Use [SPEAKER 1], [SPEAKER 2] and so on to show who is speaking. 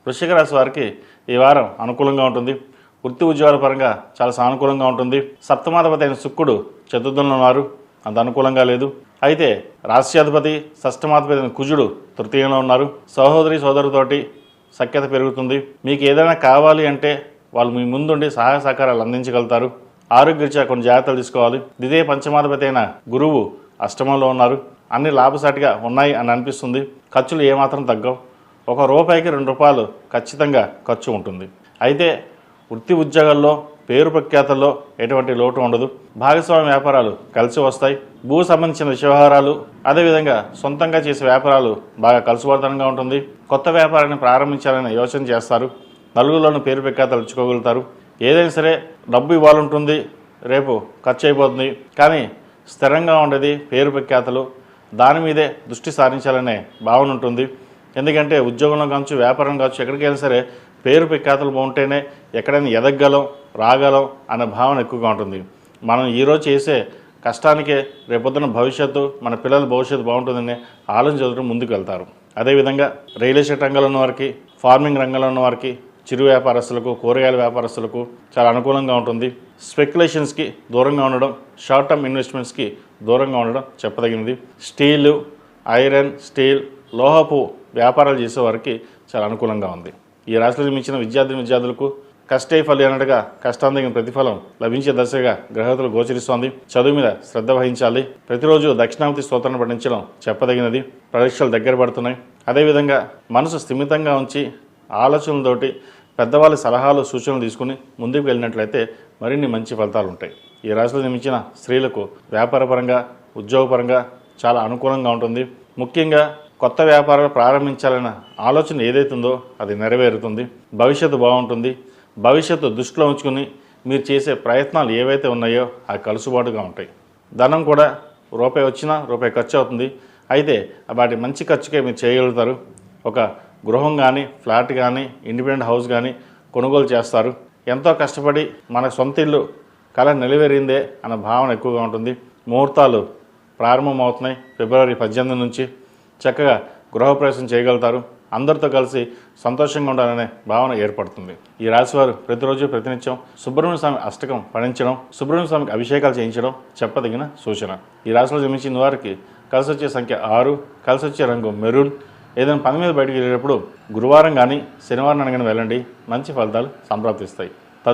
[SPEAKER 1] వృశ్చిక రాశి వారికి ఈ వారం అనుకూలంగా ఉంటుంది. వృత్తి ఉద్యోగాల పరంగా చాలా సానుకూలంగా ఉంటుంది. సప్తమాధిపతి అయిన శుక్రుడు చతుర్థంలో ఉన్నారు, అంత అనుకూలంగా లేదు. అయితే రాష్ట్రాధిపతి షష్టమాధిపతి అయిన కుజుడు తృతీయంలో ఉన్నారు. సహోదరి సోదరుతోటి సఖ్యత పెరుగుతుంది. మీకు ఏదైనా కావాలి అంటే వాళ్ళు మీ ముందుండి సహాయ సహకారాలు అందించగలుగుతారు. ఆరోగ్యరీత్యా కొన్ని జాగ్రత్తలు తీసుకోవాలి. ద్వితీయ పంచమాధిపతి అయిన గురువు అష్టమంలో ఉన్నారు. అన్ని లాభసాటిగా ఉన్నాయి అని అనిపిస్తుంది. ఖర్చులు ఏమాత్రం తగ్గవు. ₹1కి ₹2 ఖచ్చితంగా ఖర్చు ఉంటుంది. అయితే వృత్తి ఉద్యోగాల్లో పేరు ప్రఖ్యాతల్లో ఎటువంటి లోటు ఉండదు. భాగస్వామ్య వ్యాపారాలు కలిసి వస్తాయి. భూ సంబంధించిన వ్యవహారాలు అదేవిధంగా సొంతంగా చేసే వ్యాపారాలు బాగా కలుసువర్ధనంగా ఉంటుంది. కొత్త వ్యాపారాన్ని ప్రారంభించాలని యోచన చేస్తారు. నలుగురిలోనూ పేరు ప్రఖ్యాతలు ఇచ్చుకోగలుగుతారు. ఏదైనా సరే డబ్బు ఇవ్వాలంటుంది, రేపు ఖర్చు అయిపోతుంది. కానీ స్థిరంగా ఉండేది పేరు ప్రఖ్యాతలు, దాని మీదే దృష్టి సారించాలనే భావన ఉంటుంది. ఎందుకంటే ఉద్యోగంలో కావచ్చు, వ్యాపారం కావచ్చు, ఎక్కడికి వెళ్ళినా సరే పేరు ప్రఖ్యాతలు బాగుంటేనే ఎక్కడైనా ఎదగలం, రాగలం అనే భావన ఎక్కువగా ఉంటుంది. మనం ఈరోజు చేసే కష్టానికే రేపొద్దున భవిష్యత్తు, మన పిల్లల భవిష్యత్తు బాగుంటుందనే ఆలోచన చదువుతూ ముందుకు వెళ్తారు. అదేవిధంగా రియల్ ఎస్టేట్ రంగంలో ఉన్న వారికి, ఫార్మింగ్ రంగంలో ఉన్న వారికి, చిరు వ్యాపారస్తులకు, కూరగాయల వ్యాపారస్తులకు చాలా అనుకూలంగా ఉంటుంది. స్పెక్యులేషన్స్కి దూరంగా ఉండడం, షార్ట్ టర్మ్ ఇన్వెస్ట్మెంట్స్కి దూరంగా ఉండడం చెప్పదగినది. స్టీలు, ఐరన్, స్టీల్, లోహపు వ్యాపారాలు చేసేవారికి చాలా అనుకూలంగా ఉంది. ఈ రాశిలో జన్మించిన విద్యార్థులకు కష్టే ఫలి అన్నట్టుగా కష్టాంతగిన ప్రతిఫలం లభించే దశగా గ్రహతులు గోచరిస్తోంది. చదువు మీద శ్రద్ధ వహించాలి. ప్రతిరోజు దక్షిణామూర్తి స్తోత్రాన్ని పఠించడం చెప్పదగినది. పరీక్షలు దగ్గర పడుతున్నాయి. అదేవిధంగా మనసు స్థిమితంగా ఉంచి ఆలోచనలతోటి పెద్దవాళ్ళ సలహాలు, సూచనలు తీసుకుని ముందుకు వెళ్ళినట్లయితే మరిన్ని మంచి ఫలితాలు ఉంటాయి. ఈ రాశిలో జన్మించిన స్త్రీలకు వ్యాపారపరంగా, ఉద్యోగపరంగా చాలా అనుకూలంగా ఉంటుంది. ముఖ్యంగా కొత్త వ్యాపారాలు ప్రారంభించాలన్న ఆలోచన ఏదైతుందో అది నెరవేరుతుంది. భవిష్యత్తు బాగుంటుంది. భవిష్యత్తు దృష్టిలో ఉంచుకుని మీరు చేసే ప్రయత్నాలు ఏవైతే ఉన్నాయో అవి కలుసుబాటుగా ఉంటాయి. ధనం కూడా ₹1 వచ్చినా ₹1 ఖర్చు అవుతుంది. అయితే వాటి మంచి ఖర్చుకే మీరు చేయగలుగుతారు. ఒక గృహం కానీ, ఫ్లాట్ కానీ, ఇండిపెండెంట్ హౌస్ కానీ కొనుగోలు చేస్తారు. ఎంతో కష్టపడి మన సొంత ఇల్లు కళ నెరవేరిందే అన్న భావన ఎక్కువగా ఉంటుంది. ముహూర్తాలు ప్రారంభమవుతున్నాయి. ఫిబ్రవరి 18 నుంచి చక్కగా గృహప్రవేశం చేయగలుగుతారు. అందరితో కలిసి సంతోషంగా ఉండాలనే భావన ఏర్పడుతుంది. ఈ రాశివారు ప్రతిరోజు ప్రతినిత్యం సుబ్రహ్మణ్య స్వామి అష్టకం పఠించడం, సుబ్రహ్మణ్య స్వామికి అభిషేకాలు చేయించడం చెప్పదగిన సూచన. ఈ రాశిలో జన్మించిన వారికి కలిసి వచ్చే సంఖ్య 6, కలిసి వచ్చే రంగు మెరూన్. ఏదైనా పని మీద బయటకు వెళ్ళేటప్పుడు గురువారం కానీ, శనివారం కానీ వెళ్ళండి. మంచి ఫలితాలు సంప్రాప్తిస్తాయి.